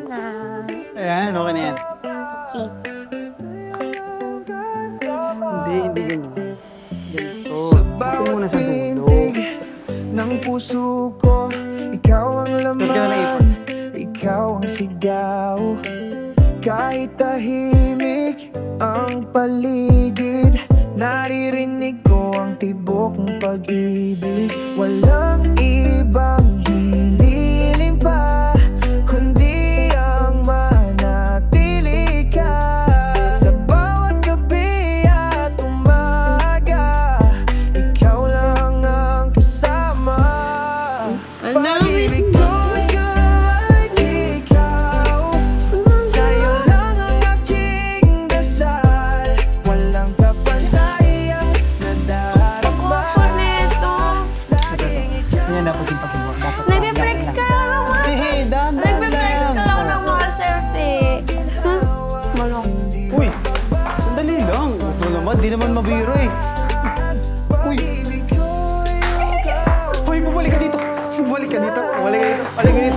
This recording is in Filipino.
na. Ayan, okay na yan. Okay. Hindi ganyan. Ganito. Ito muna sa dulo. Ng puso ko, ikaw ang laman, ikaw ang sigaw. Kahit tahimik ang paligid, naririnig ko ang tibok ng pag-ibig. Walang ibang hililing pa, kundi ang manatili ka. Sa bawat gabi at umaga, ikaw lang ang kasama. Pag-ibig ko ay ikaw, sa'yo lang ang aking dasal. Walang kapantayang nadarama. Laging ikaw. Yan dapat yung pag-iwa. Nag-flex ka lang naman. Nag-flex ka lang ng muscles eh. Malong. Uy! Sandali lang. Ito naman, di naman mabiro eh. Uy! Hoy, bumalik ka dito! Bumalik ka dito! Bumalik ka dito! Bumalik ka dito!